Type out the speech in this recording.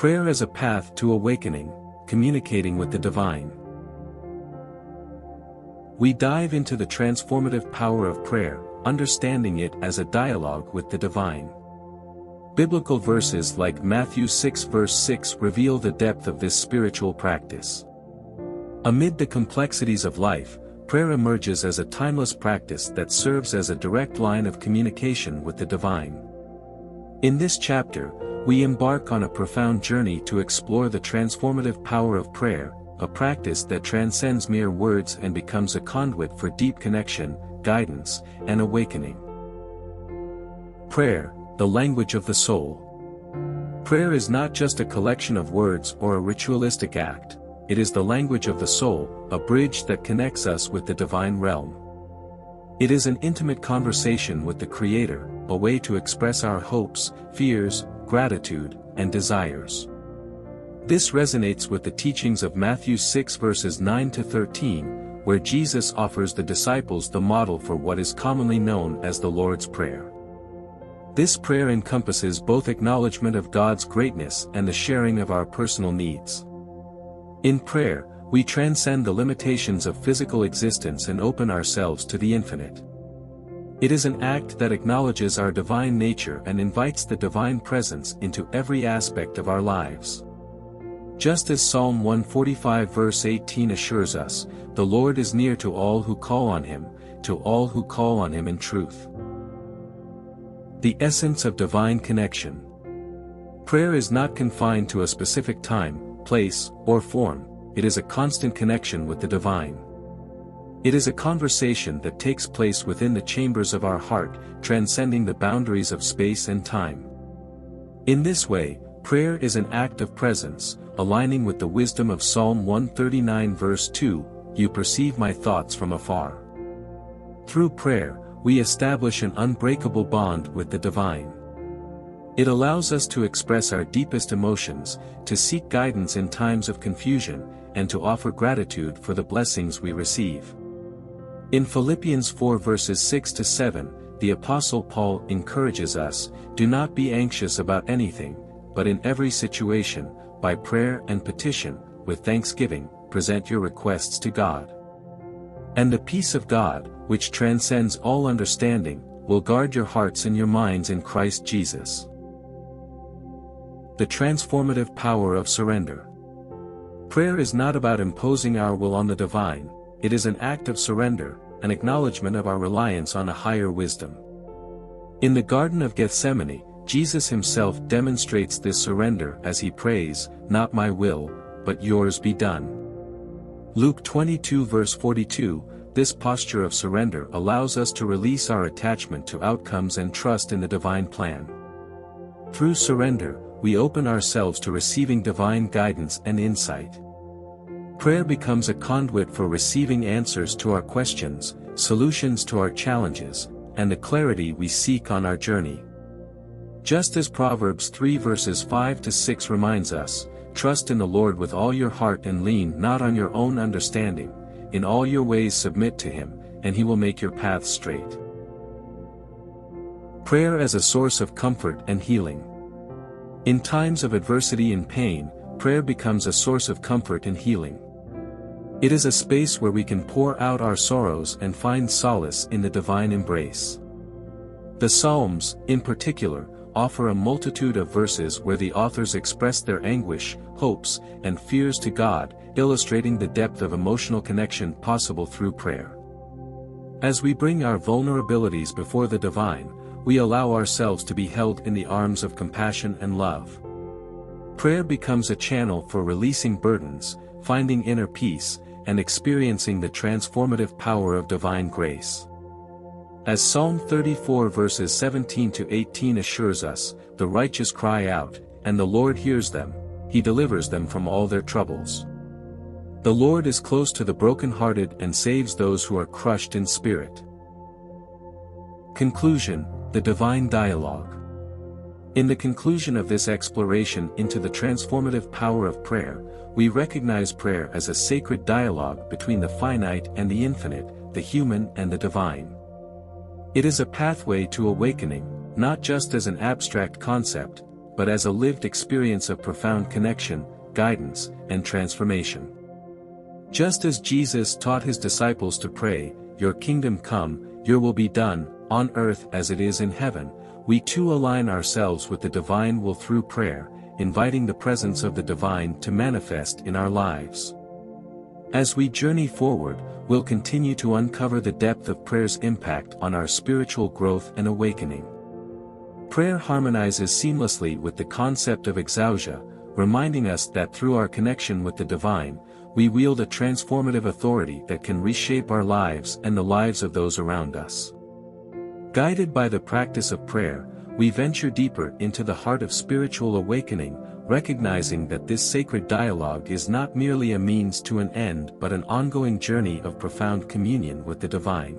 Prayer as a path to awakening, communicating with the divine. We dive into the transformative power of prayer, understanding it as a dialogue with the divine. Biblical verses like Matthew 6 verse 6 reveal the depth of this spiritual practice. Amid the complexities of life, prayer emerges as a timeless practice that serves as a direct line of communication with the divine. In this chapter, we embark on a profound journey to explore the transformative power of prayer, a practice that transcends mere words and becomes a conduit for deep connection, guidance, and awakening. Prayer, the language of the soul. Prayer is not just a collection of words or a ritualistic act, it is the language of the soul, a bridge that connects us with the divine realm. It is an intimate conversation with the Creator, a way to express our hopes, fears, gratitude, and desires. This resonates with the teachings of Matthew 6 verses 9 to 13, where Jesus offers the disciples the model for what is commonly known as the Lord's Prayer. This prayer encompasses both acknowledgement of God's greatness and the sharing of our personal needs. In prayer, we transcend the limitations of physical existence and open ourselves to the infinite. It is an act that acknowledges our divine nature and invites the divine presence into every aspect of our lives. Just as Psalm 145 verse 18 assures us, the Lord is near to all who call on Him in truth. The essence of divine connection. Prayer is not confined to a specific time, place, or form, it is a constant connection with the divine. It is a conversation that takes place within the chambers of our heart, transcending the boundaries of space and time. In this way, prayer is an act of presence, aligning with the wisdom of Psalm 139 verse 2, "You perceive my thoughts from afar." Through prayer, we establish an unbreakable bond with the divine. It allows us to express our deepest emotions, to seek guidance in times of confusion, and to offer gratitude for the blessings we receive. In Philippians 4 verses 6 to 7, the Apostle Paul encourages us, "Do not be anxious about anything, but in every situation, by prayer and petition, with thanksgiving, present your requests to God. And the peace of God, which transcends all understanding, will guard your hearts and your minds in Christ Jesus." The transformative power of surrender. Prayer is not about imposing our will on the divine, it is an act of surrender, an acknowledgement of our reliance on a higher wisdom. In the Garden of Gethsemane, Jesus himself demonstrates this surrender as he prays, "Not my will, but yours be done." Luke 22 verse 42, this posture of surrender allows us to release our attachment to outcomes and trust in the divine plan. Through surrender, we open ourselves to receiving divine guidance and insight. Prayer becomes a conduit for receiving answers to our questions, solutions to our challenges, and the clarity we seek on our journey. Just as Proverbs 3 verses 5 to 6 reminds us, "Trust in the Lord with all your heart and lean not on your own understanding, in all your ways submit to Him, and He will make your paths straight." Prayer as a source of comfort and healing. In times of adversity and pain, prayer becomes a source of comfort and healing. It is a space where we can pour out our sorrows and find solace in the divine embrace. The Psalms, in particular, offer a multitude of verses where the authors express their anguish, hopes, and fears to God, illustrating the depth of emotional connection possible through prayer. As we bring our vulnerabilities before the divine, we allow ourselves to be held in the arms of compassion and love. Prayer becomes a channel for releasing burdens, finding inner peace, and experiencing the transformative power of divine grace. As Psalm 34 verses 17 to 18 assures us, "The righteous cry out, and the Lord hears them, He delivers them from all their troubles. The Lord is close to the brokenhearted and saves those who are crushed in spirit." Conclusion, the divine dialogue. In the conclusion of this exploration into the transformative power of prayer, we recognize prayer as a sacred dialogue between the finite and the infinite, the human and the divine. It is a pathway to awakening, not just as an abstract concept, but as a lived experience of profound connection, guidance, and transformation. Just as Jesus taught his disciples to pray, "Your kingdom come, your will be done, on earth as it is in heaven," we too align ourselves with the divine will through prayer, inviting the presence of the divine to manifest in our lives. As we journey forward, we'll continue to uncover the depth of prayer's impact on our spiritual growth and awakening. Prayer harmonizes seamlessly with the concept of exousia, reminding us that through our connection with the divine, we wield a transformative authority that can reshape our lives and the lives of those around us. Guided by the practice of prayer, we venture deeper into the heart of spiritual awakening, recognizing that this sacred dialogue is not merely a means to an end but an ongoing journey of profound communion with the divine.